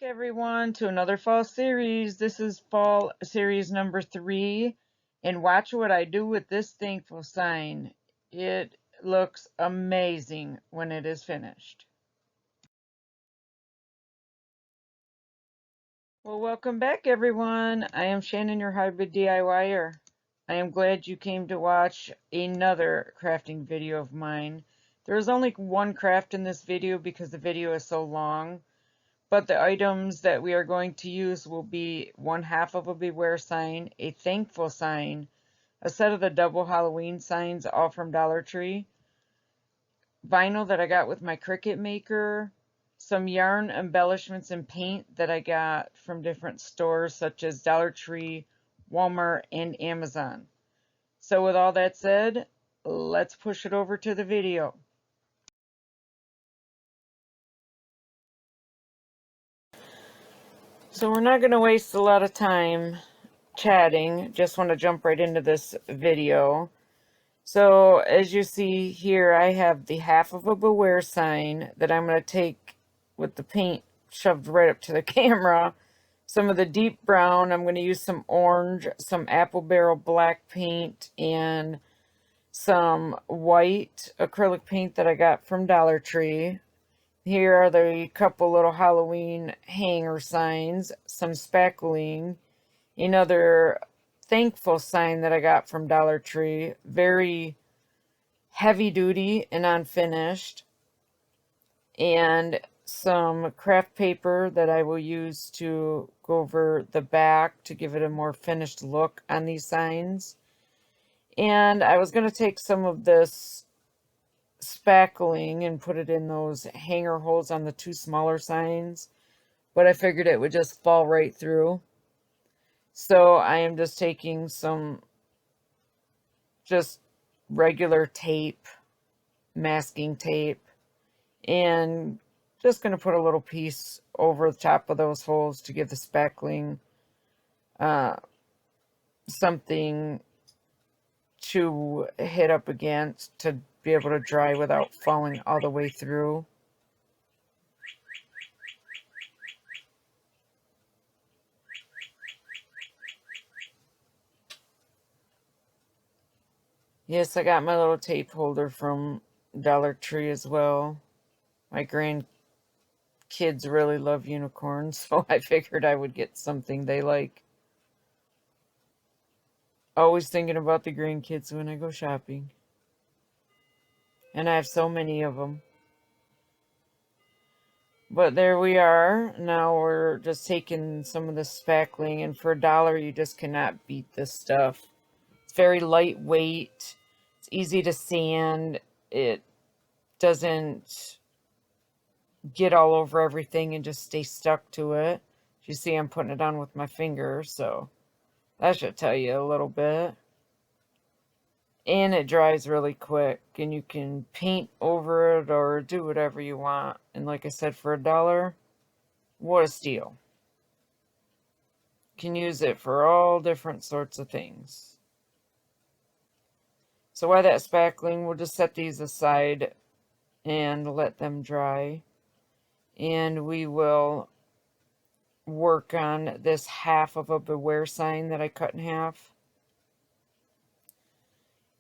Back everyone to another fall series. This is fall series number 3, and watch what I do with this thankful sign. It looks amazing when it is finished. Well, welcome back everyone. I am Shannon, your hybrid DIYer. I am glad you came to watch another crafting video of mine. There is only one craft in this video because the video is so long. But the items that we are going to use will be 1/2 of a beware sign, a thankful sign, a set of the double Halloween signs, all from Dollar Tree, vinyl that I got with my Cricut Maker, some yarn embellishments and paint that I got from different stores such as Dollar Tree, Walmart, and Amazon. So with all that said, let's push it over to the video. So we're not going to waste a lot of time chatting. Just want to jump right into this video. So as you see here, I have the 1/2 of a beware sign that I'm going to take with the paint shoved right up to the camera. Some of the deep brown, I'm going to use some orange, some apple barrel black paint, and some white acrylic paint that I got from Dollar Tree. Here are the couple little Halloween hanger signs, some spackling, another thankful sign that I got from Dollar Tree, very heavy duty and unfinished, and some craft paper that I will use to go over the back to give it a more finished look on these signs. And I was going to take some of this spackling and put it in those hanger holes on the 2 smaller signs, but I figured it would just fall right through. So I am just taking some just regular tape, masking tape, and just going to put a little piece over the top of those holes to give the spackling something to hit up against to be able to dry without falling all the way through. Yes, I got my little tape holder from Dollar Tree as well. My grandkids really love unicorns, so I figured I would get something they like. Always thinking about the grandkids when I go shopping. And I have so many of them. But there we are. Now we're just taking some of the spackling, and for $1 you just cannot beat this stuff. It's very lightweight. It's easy to sand. It doesn't get all over everything and just stay stuck to it. As you see, I'm putting it on with my finger, so that should tell you a little bit. And it dries really quick, and you can paint over it or do whatever you want. And like I said, for $1, what a steal. You can use it for all different sorts of things. So while that's spackling, we'll just set these aside and let them dry. And we will work on this 1/2 of a beware sign that I cut in half.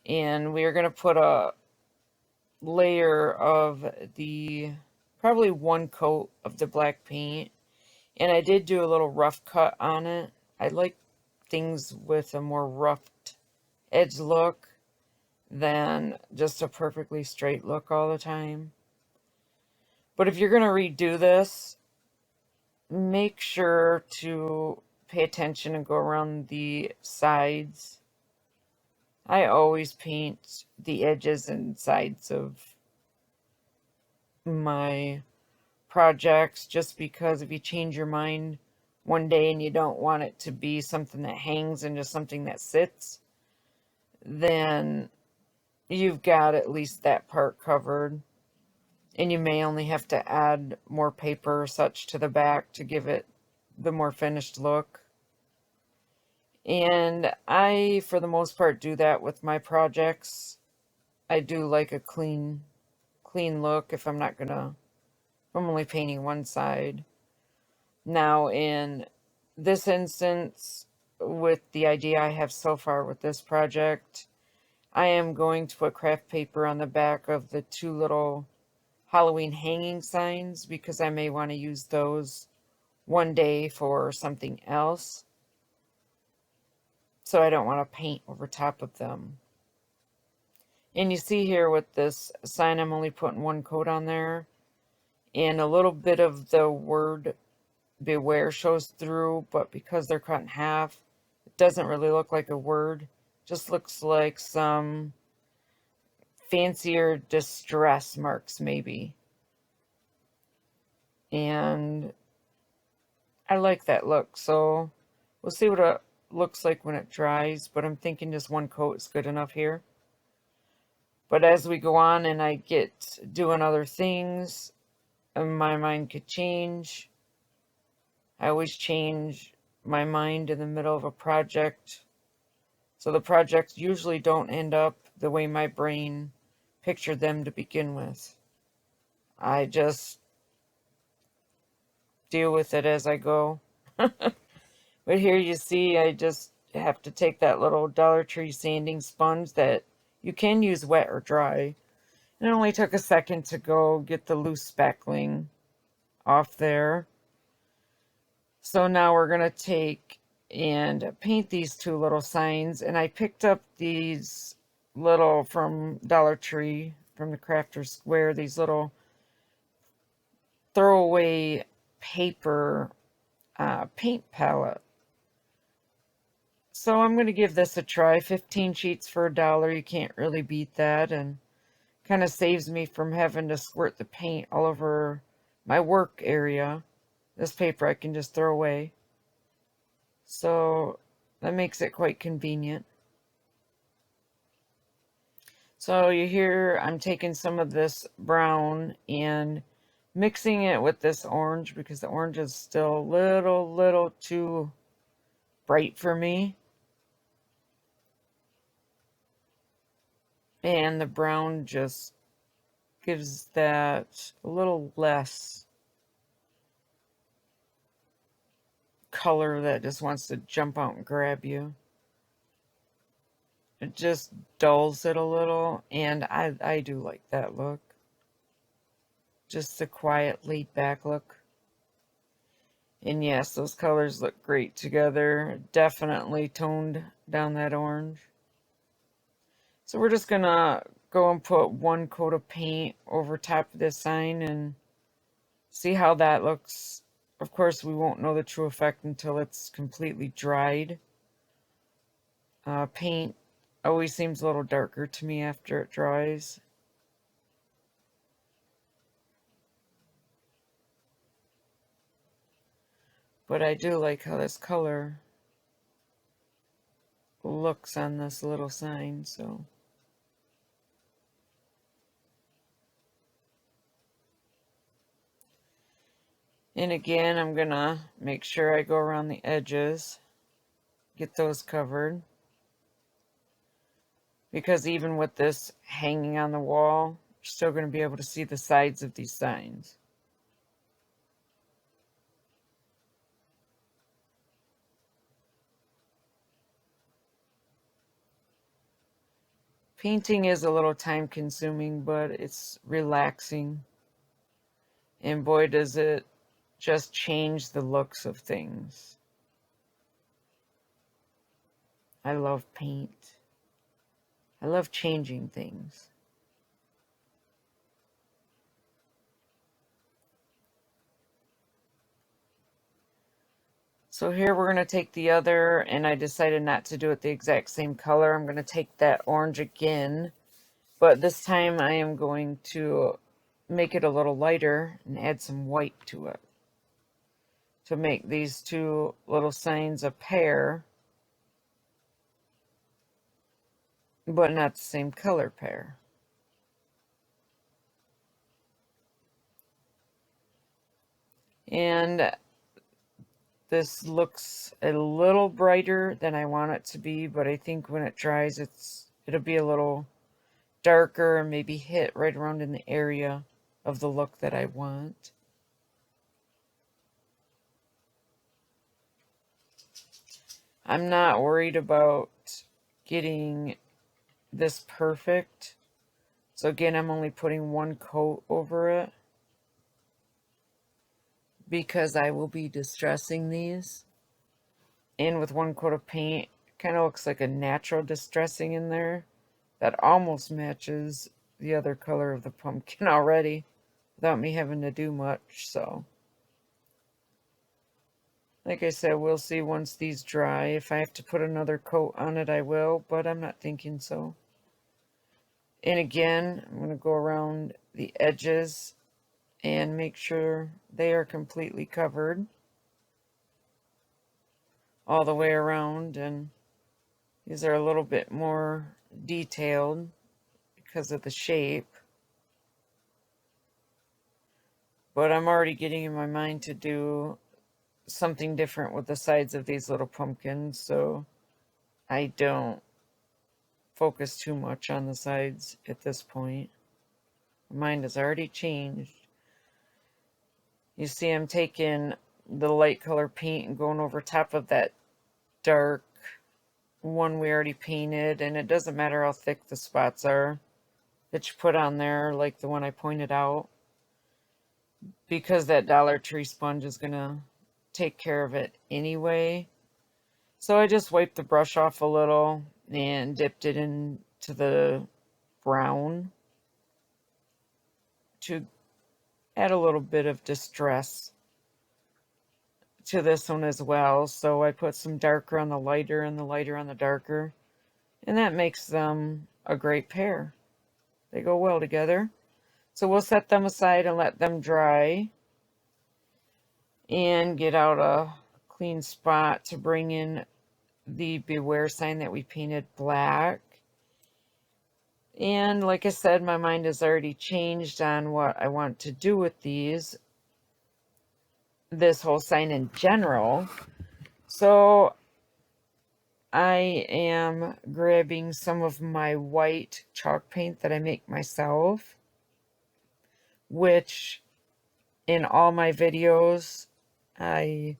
And we are going to put a layer of the, probably 1 coat of the black paint. And I did do a little rough cut on it. I like things with a more roughed edge look than just a perfectly straight look all the time. But if you're going to redo this, make sure to pay attention and go around the sides. I always paint the edges and sides of my projects, just because if you change your mind one day and you don't want it to be something that hangs and just something that sits, then you've got at least that part covered. And you may only have to add more paper or such to the back to give it the more finished look. And I, for the most part, do that with my projects. I do like a clean look if I'm not gonna, I'm only painting one side. Now in this instance, with the idea I have so far with this project, I am going to put craft paper on the back of the two little Halloween hanging signs because I may want to use those one day for something else. So I don't want to paint over top of them. And you see here with this sign, I'm only putting one coat on there. And a little bit of the word beware shows through, but because they're cut in half, it doesn't really look like a word. Just looks like some fancier distress marks maybe. And I like that look, so we'll see what it looks like when it dries, but I'm thinking just one coat is good enough here. But as we go on and I get doing other things, my mind could change. I always change my mind in the middle of a project. So the projects usually don't end up the way my brain pictured them to begin with. I just deal with it as I go. But here you see I just have to take that little Dollar Tree sanding sponge that you can use wet or dry. And it only took a second to go get the loose spackling off there. So now we're going to take and paint these two little signs. And I picked up these little from Dollar Tree, from the Crafter Square, these little throwaway paper paint palette. So I'm going to give this a try. 15 sheets for $1. You can't really beat that. And kind of saves me from having to squirt the paint all over my work area. This paper I can just throw away. So that makes it quite convenient. So you hear I'm taking some of this brown and mixing it with this orange because the orange is still a little too bright for me. And the brown just gives that a little less color that just wants to jump out and grab you. It just dulls it a little, and I do like that look. Just a quiet, laid back look. And yes, those colors look great together. Definitely toned down that orange. So we're just gonna go and put one coat of paint over top of this sign and see how that looks. Of course, we won't know the true effect until it's completely dried. Paint always seems a little darker to me after it dries. But I do like how this color looks on this little sign, so. And again, I'm gonna make sure I go around the edges, get those covered. Because even with this hanging on the wall, you're still gonna be able to see the sides of these signs. Painting is a little time consuming, but it's relaxing. And boy, does it just change the looks of things. I love paint. I love changing things. So here we're going to take the other, and I decided not to do it the exact same color. I'm going to take that orange again, but this time I am going to make it a little lighter and add some white to it to make these two little signs a pair, but not the same color pair. And this looks a little brighter than I want it to be, but I think when it dries, it'll be a little darker and maybe hit right around in the area of the look that I want. I'm not worried about getting this perfect. So again, I'm only putting one coat over it because I will be distressing these. And with one coat of paint, kind of looks like a natural distressing in there that almost matches the other color of the pumpkin already without me having to do much. So like I said, we'll see once these dry. If I have to put another coat on it, I will, but I'm not thinking so. And again, I'm going to go around the edges and make sure they are completely covered all the way around. And these are a little bit more detailed because of the shape. But I'm already getting in my mind to do something different with the sides of these little pumpkins, so I don't focus too much on the sides at this point. My mind has already changed. You see, I'm taking the light color paint and going over top of that dark one we already painted, and it doesn't matter how thick the spots are that you put on there, like the one I pointed out, because that Dollar Tree sponge is going to take care of it anyway. So I just wiped the brush off a little and dipped it into the brown to add a little bit of distress to this one as well. So I put some darker on the lighter and the lighter on the darker, and that makes them a great pair. They go well together. So we'll set them aside and let them dry and get out a clean spot to bring in the Beware sign that we painted black. And like I said, my mind has already changed on what I want to do with this whole sign in general. So I am grabbing some of my white chalk paint that I make myself, which in all my videos, I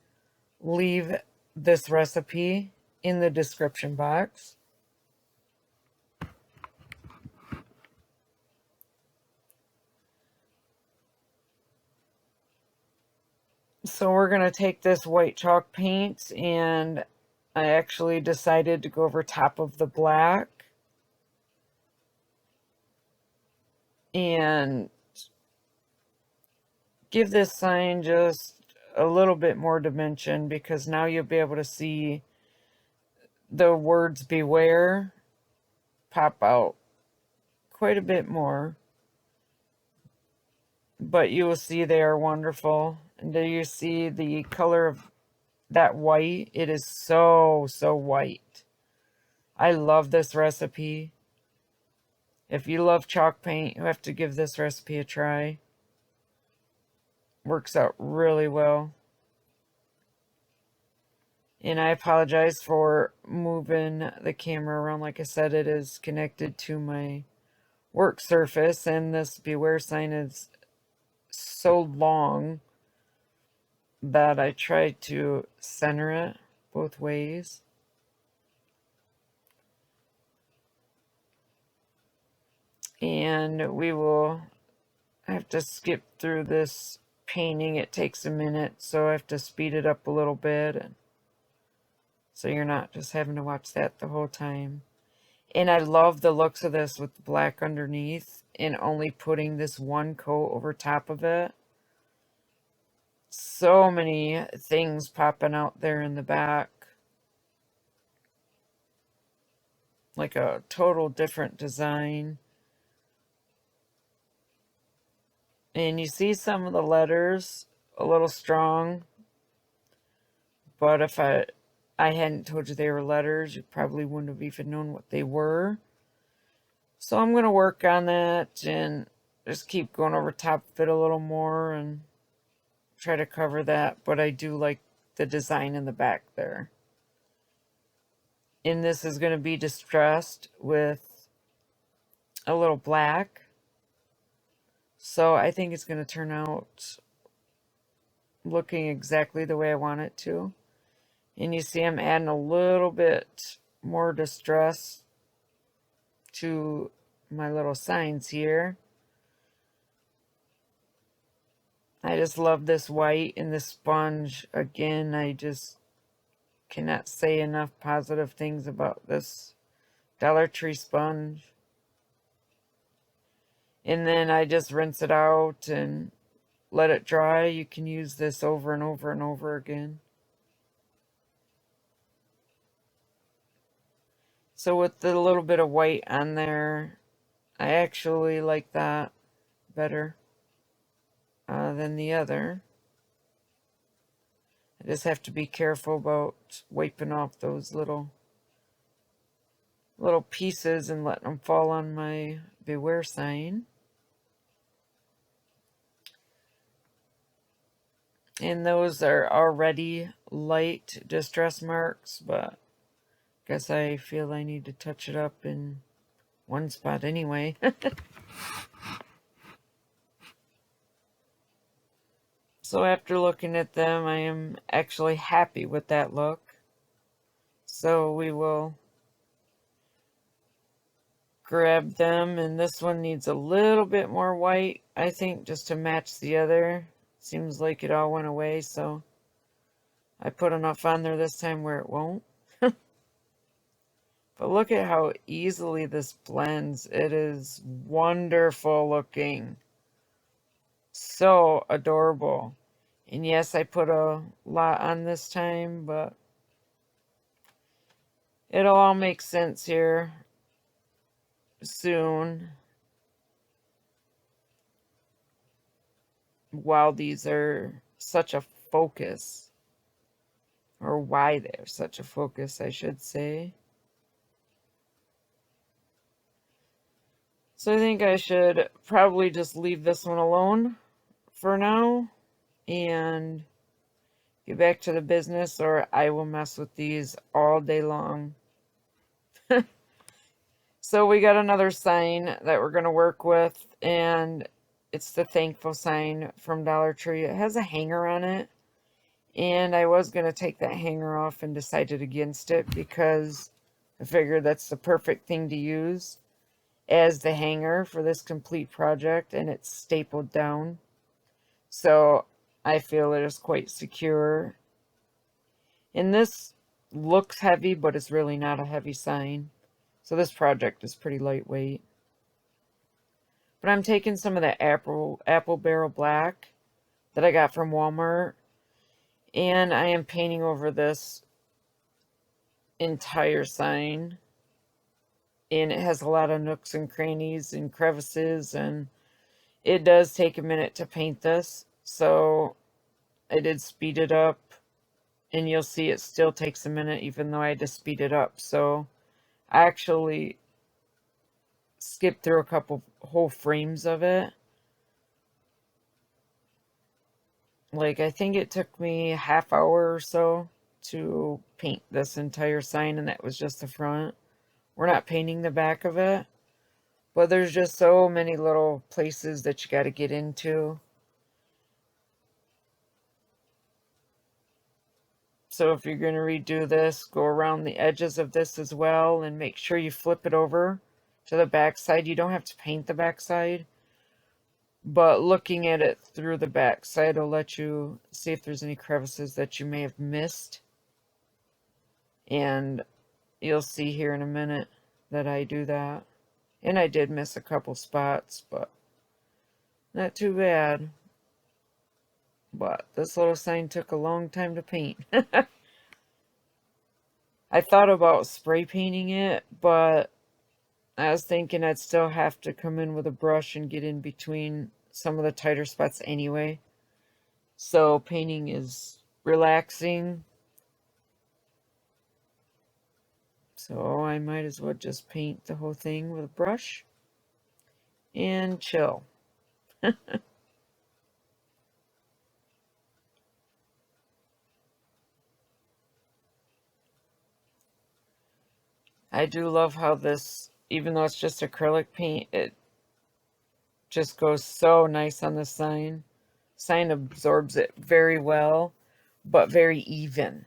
leave this recipe in the description box. So we're going to take this white chalk paint, and I actually decided to go over top of the black and give this sign just a little bit more dimension, because now you'll be able to see the words beware pop out quite a bit more. But you will see they are wonderful. And do you see the color of that white? It is so, so white. I love this recipe. If you love chalk paint, you have to give this recipe a try. Works out really well. And I apologize for moving the camera around. Like I said, it is connected to my work surface, and this Beware sign is so long that I tried to center it both ways. And we will have to skip through this painting. It takes a minute, so I have to speed it up a little bit, and so you're not just having to watch that the whole time. And I love the looks of this with the black underneath and only putting this one coat over top of it. So many things popping out there in the back. Like a total different design. And you see some of the letters a little strong. But if I hadn't told you they were letters, you probably wouldn't have even known what they were. So I'm going to work on that and just keep going over top of it a little more and try to cover that. But I do like the design in the back there. And this is going to be distressed with a little black. So I think it's going to turn out looking exactly the way I want it to. And you see I'm adding a little bit more distress to my little signs here. I just love this white and this sponge. Again, I just cannot say enough positive things about this Dollar Tree sponge. And then I just rinse it out and let it dry. You can use this over and over and over again. So with the little bit of white on there, I actually like that better than the other. I just have to be careful about wiping off those little pieces and letting them fall on my beware sign. And those are already light distress marks, but I guess I feel I need to touch it up in one spot anyway. So after looking at them, I am actually happy with that look. So we will grab them, and this one needs a little bit more white, I think, just to match the other. Seems like it all went away, so I put enough on there this time where it won't. But look at how easily this blends. It is wonderful looking. So adorable. And yes, I put a lot on this time, but it'll all make sense here soon. While these are such a focus, or why they're such a focus, I should say. So I think I should probably just leave this one alone for now and get back to the business, or I will mess with these all day long. So we got another sign that we're going to work with, and it's the thankful sign from Dollar Tree. It has a hanger on it, and I was going to take that hanger off and decided against it because I figured that's the perfect thing to use as the hanger for this complete project, and it's stapled down. So I feel it is quite secure. And this looks heavy, but it's really not a heavy sign. So this project is pretty lightweight. But I'm taking some of that apple barrel black that I got from Walmart, and I am painting over this entire sign. And it has a lot of nooks and crannies and crevices, and it does take a minute to paint this. So I did speed it up, and you'll see it still takes a minute even though I had to speed it up. So I actually skipped through a couple whole frames of it. Like, I think it took me a half hour or so to paint this entire sign, and that was just the front. We're not painting the back of it, but there's just so many little places that you got to get into. So if you're going to redo this, go around the edges of this as well, and make sure you flip it over to the back side. You don't have to paint the back side, but looking at it through the back side will let you see if there's any crevices that you may have missed. And you'll see here in a minute that I do that. And I did miss a couple spots, but not too bad. But this little sign took a long time to paint. I thought about spray painting it, but I was thinking I'd still have to come in with a brush and get in between some of the tighter spots anyway. So painting is relaxing. So I might as well just paint the whole thing with a brush and chill. I do love how this, even though it's just acrylic paint, it just goes so nice on the sign. Sign absorbs it very well, but very even.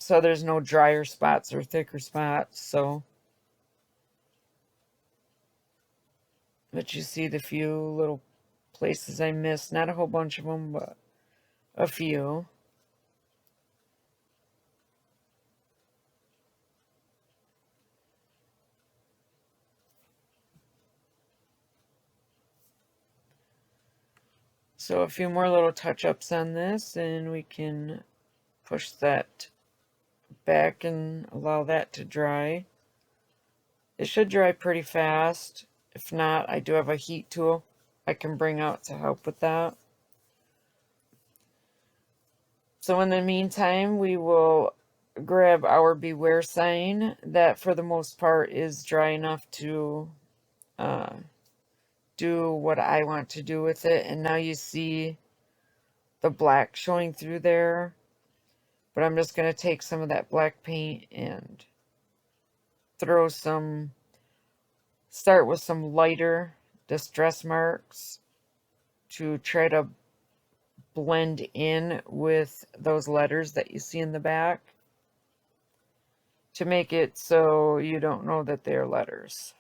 so there's no drier spots or thicker spots. So, but you see the few little places I missed. Not a whole bunch of them, but a few. So a few more little touch-ups on this, and we can push that back and allow that to dry. It should dry pretty fast. If not, I do have a heat tool I can bring out to help with that. So in the meantime, we will grab our Beware sign that for the most part is dry enough to do what I want to do with it. And now you see the black showing through there. But I'm just going to take some of that black paint and throw some, start with some lighter distress marks to try to blend in with those letters that you see in the back to make it so you don't know that they're letters.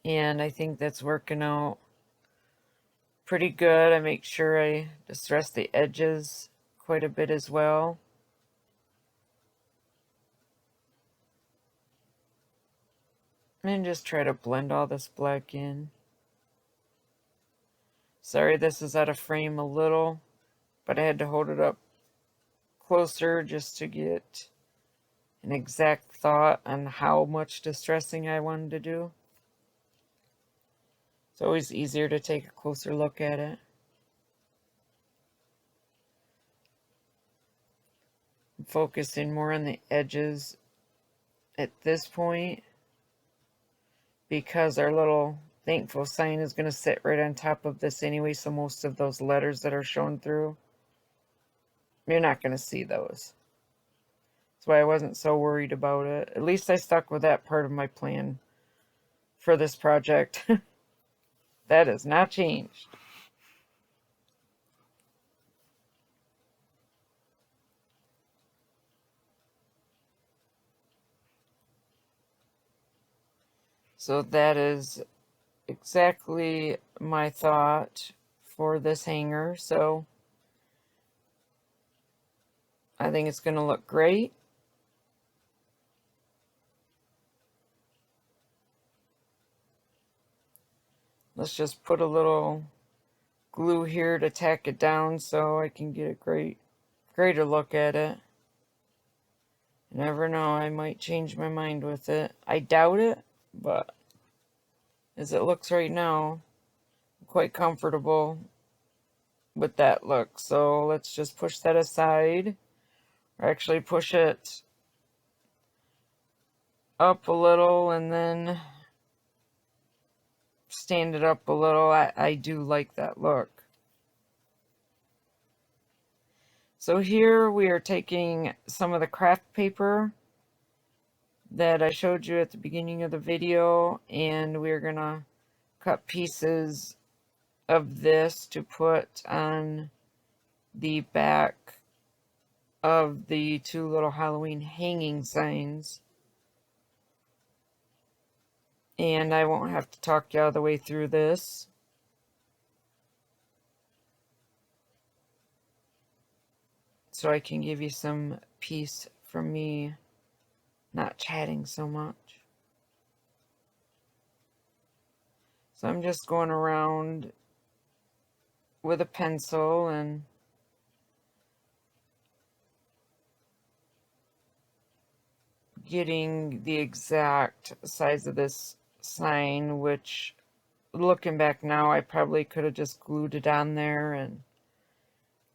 And I think that's working out pretty good. I make sure I distress the edges quite a bit as well. And just try to blend all this black in. Sorry, this is out of frame a little, but I had to hold it up closer just to get an exact thought on how much distressing I wanted to do. It's always easier to take a closer look at it. I'm focusing more on the edges at this point because our little thankful sign is going to sit right on top of this anyway, so most of those letters that are shown through, you're not going to see those. That's why I wasn't so worried about it. At least I stuck with that part of my plan for this project. That has not changed. So that is exactly my thought for this hanger. So I think it's going to look great. Let's just put a little glue here to tack it down so I can get a greater look at it. You never know, I might change my mind with it. I doubt it, but as it looks right now, I'm quite comfortable with that look. So let's just push that aside, or actually push it up a little and then stand it up a little. I do like that look. So here we are taking some of the craft paper that I showed you at the beginning of the video, and we're gonna cut pieces of this to put on the back of the two little Halloween hanging signs. And I won't have to talk you all the way through this. So I can give you some peace from me not chatting so much. So I'm just going around with a pencil and getting the exact size of this sign, which looking back now, I probably could have just glued it on there and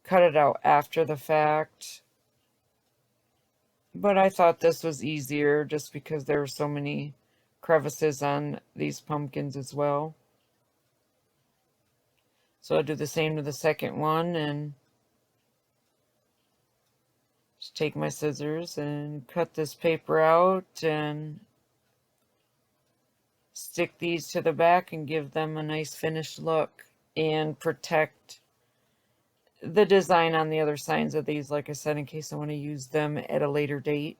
cut it out after the fact. But I thought this was easier just because there were so many crevices on these pumpkins as well. So I'll do the same to the second one and just take my scissors and cut this paper out and stick these to the back and give them a nice finished look and protect the design on the other signs of these, like I said, in case I want to use them at a later date.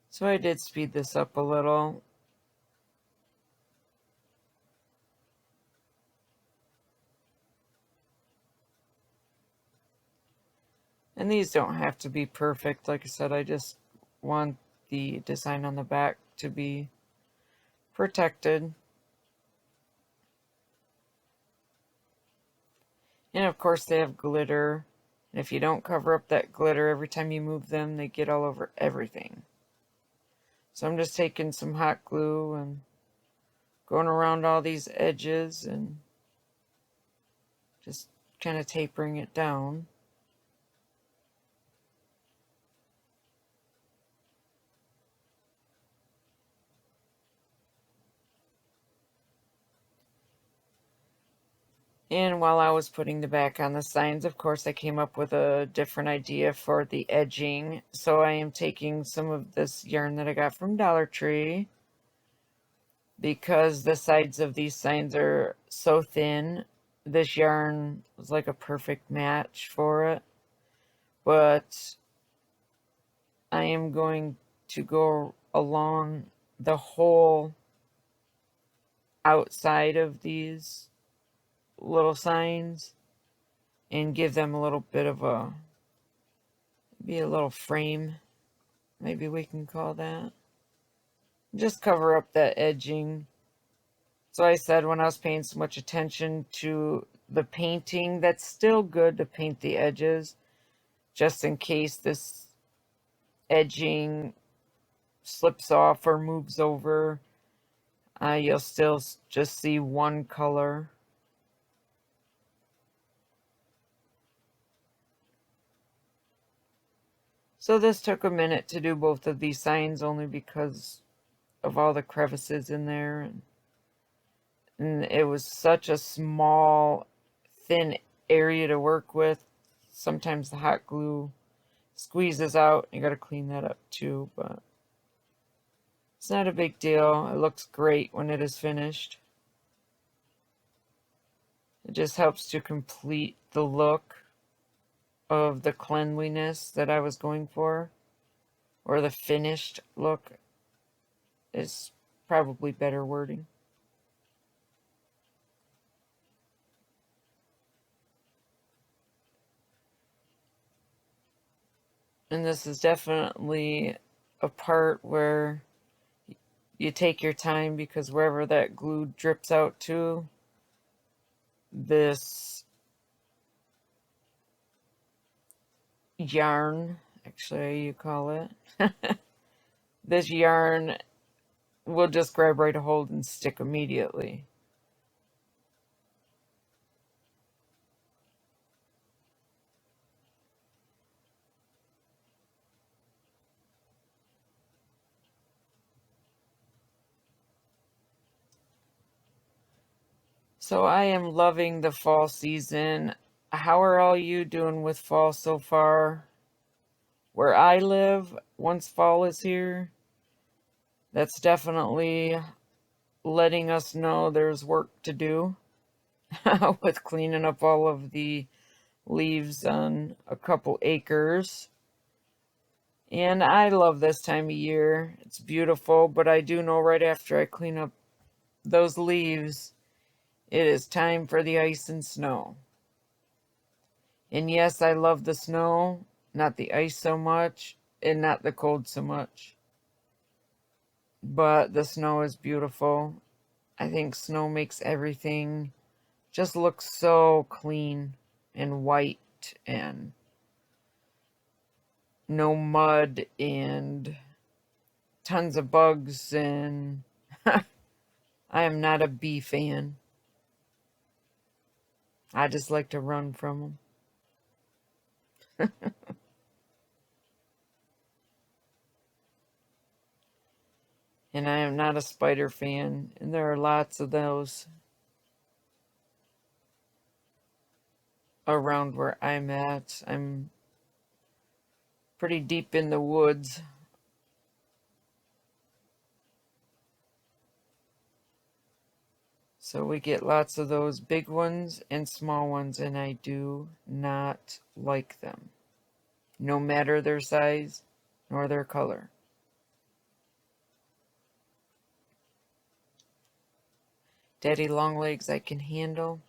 So I did speed this up a little. And these don't have to be perfect. Like I said, I just want the design on the back to be protected. And of course they have glitter. And if you don't cover up that glitter every time you move them, they get all over everything. So I'm just taking some hot glue and going around all these edges and just kind of tapering it down. And while I was putting the back on the signs, of course, I came up with a different idea for the edging. So I am taking some of this yarn that I got from Dollar Tree, because the sides of these signs are so thin. This yarn was like a perfect match for it. But I am going to go along the whole outside of these little signs and give them a little bit of a, be a little frame, maybe we can call that. Just cover up that edging. So I said when I was paying so much attention to the painting, that's still good to paint the edges, just in case this edging slips off or moves over. You'll still just see one color. So this took a minute to do both of these signs, only because of all the crevices in there. And it was such a small, thin area to work with. Sometimes the hot glue squeezes out. You got to clean that up too, but it's not a big deal. It looks great when it is finished. It just helps to complete the look of the cleanliness that I was going for, or the finished look is probably better wording. And this is definitely a part where you take your time, because wherever that glue drips out to, this yarn, actually you call it, this yarn will just grab right a hold and stick immediately. So I am loving the fall season. How are all you doing with fall so far? Where I live, once fall is here, that's definitely letting us know there's work to do with cleaning up all of the leaves on a couple acres. And I love this time of year. It's beautiful, but I do know right after I clean up those leaves, it is time for the ice and snow. And yes, I love the snow, not the ice so much, and not the cold so much. But the snow is beautiful. I think snow makes everything just look so clean and white and no mud and tons of bugs, and I am not a bee fan. I just like to run from them. And I am not a spider fan, and there are lots of those around where I'm at. I'm pretty deep in the woods. So we get lots of those big ones and small ones, and I do not like them, no matter their size nor their color. Daddy long legs I can handle,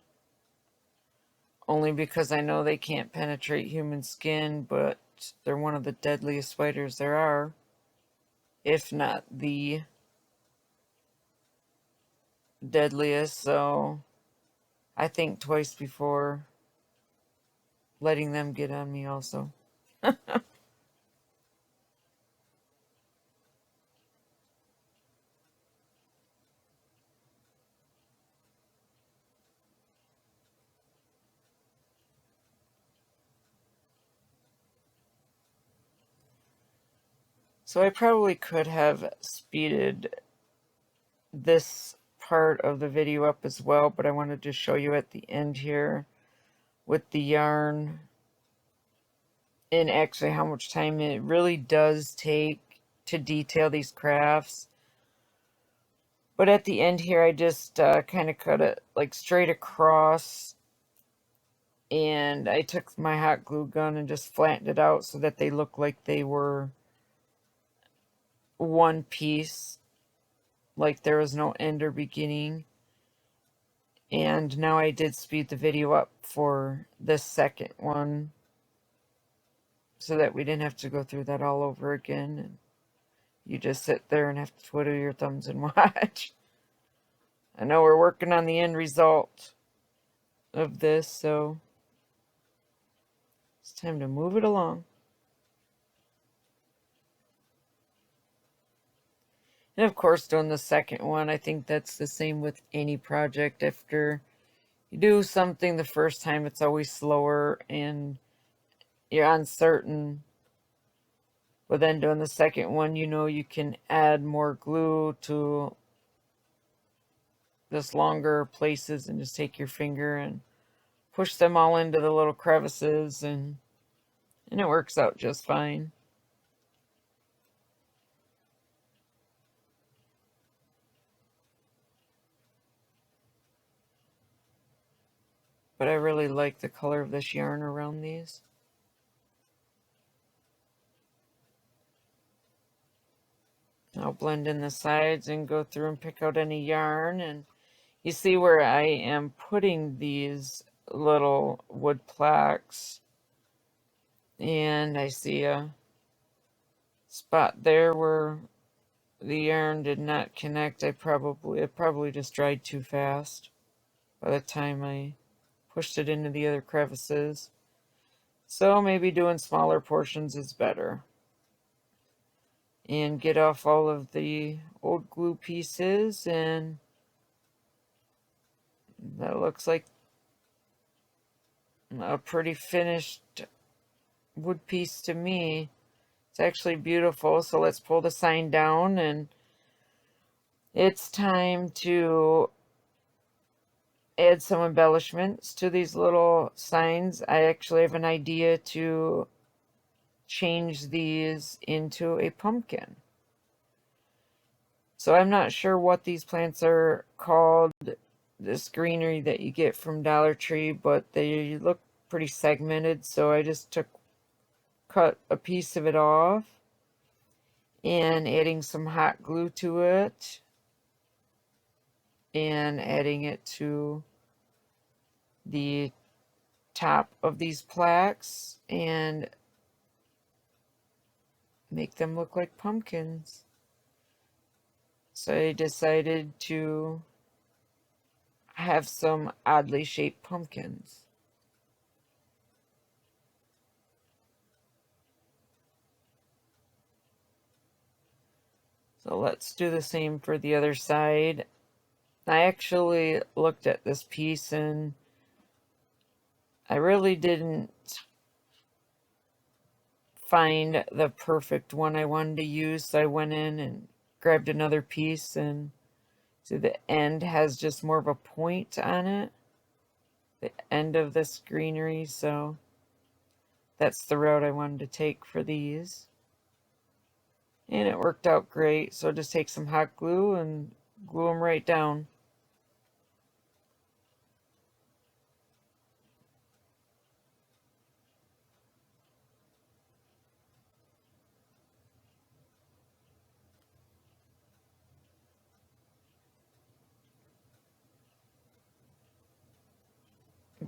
only because I know they can't penetrate human skin, but they're one of the deadliest spiders there are, if not the deadliest, so I think twice before letting them get on me also. So I probably could have speeded this part of the video up as well, but I wanted to show you at the end here with the yarn and actually how much time it really does take to detail these crafts. But at the end here, I just kind of cut it like straight across, and I took my hot glue gun and just flattened it out so that they look like they were one piece, like there was no end or beginning. And now I did speed the video up for the second one so that we didn't have to go through that all over again, and you just sit there and have to twiddle your thumbs and watch. I know we're working on the end result of this, so it's time to move it along. And of course, doing the second one, I think that's the same with any project. After you do something the first time, it's always slower and you're uncertain. But then doing the second one, you know you can add more glue to just longer places and just take your finger and push them all into the little crevices, and it works out just fine. But I really like the color of this yarn around these. I'll blend in the sides and go through and pick out any yarn, and you see where I am putting these little wood plaques, and I see a spot there where the yarn did not connect. It probably just dried too fast by the time I pushed it into the other crevices. So maybe doing smaller portions is better. And get off all of the old glue pieces, and that looks like a pretty finished wood piece to me. It's actually beautiful. So let's pull the sign down, and it's time to add some embellishments to these little signs. I actually have an idea to change these into a pumpkin. So I'm not sure what these plants are called, this greenery that you get from Dollar Tree, but they look pretty segmented, so I just cut a piece of it off and adding some hot glue to it and adding it to the top of these plaques and make them look like pumpkins. So I decided to have some oddly shaped pumpkins. So let's do the same for the other side. I actually looked at this piece and I really didn't find the perfect one I wanted to use, so I went in and grabbed another piece, and so the end has just more of a point on it, the end of this greenery, so that's the route I wanted to take for these. And it worked out great, so just take some hot glue and glue them right down.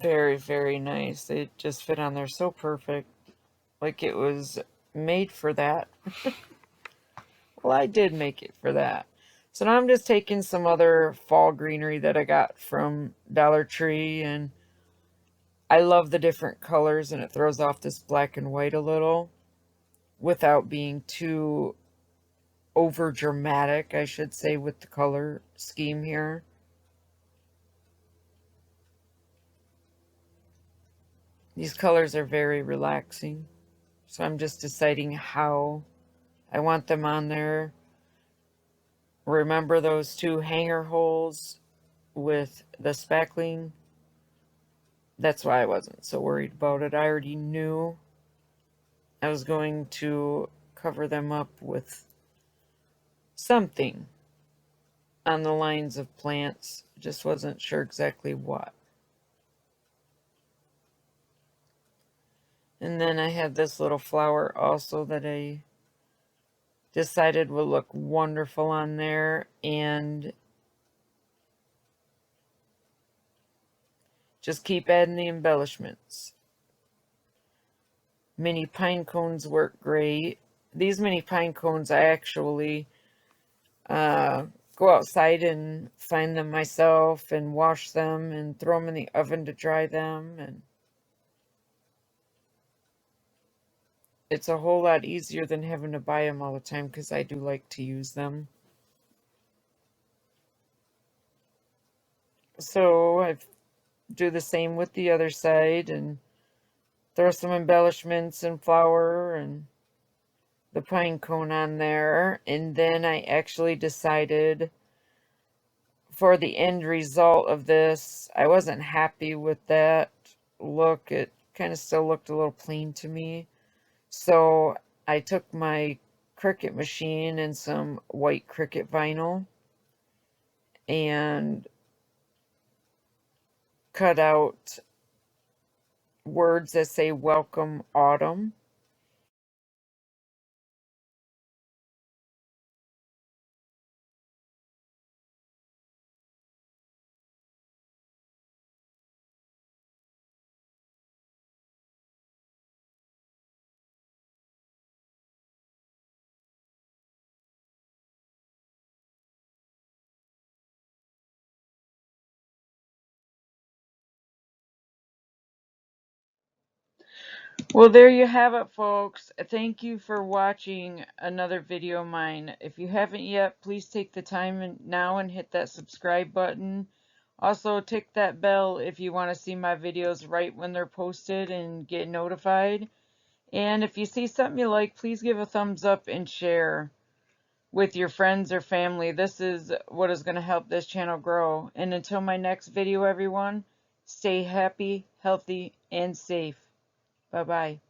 Very, very nice. It just fit on there so perfect. Like it was made for that. Well, I did make it for that. So now I'm just taking some other fall greenery that I got from Dollar Tree, and I love the different colors, and it throws off this black and white a little without being too over dramatic, I should say, with the color scheme here. These colors are very relaxing. So I'm just deciding how I want them on there. Remember those two hanger holes with the spackling? That's why I wasn't so worried about it. I already knew I was going to cover them up with something on the lines of plants. Just wasn't sure exactly what. And then I have this little flower also that I decided would look wonderful on there, and just keep adding the embellishments. Mini pine cones work great. These mini pine cones, I actually go outside and find them myself and wash them and throw them in the oven to dry them. And it's a whole lot easier than having to buy them all the time, because I do like to use them. So I do the same with the other side and throw some embellishments and flour and the pine cone on there. And then I actually decided for the end result of this, I wasn't happy with that look. It kind of still looked a little plain to me. So I took my Cricut machine and some white Cricut vinyl and cut out words that say "Welcome Autumn." Well, there you have it, folks. Thank you for watching another video of mine. If you haven't yet, please take the time now and hit that subscribe button. Also, tick that bell if you want to see my videos right when they're posted and get notified. And if you see something you like, please give a thumbs up and share with your friends or family. This is what is going to help this channel grow. And until my next video, everyone, stay happy, healthy, and safe. Bye-bye.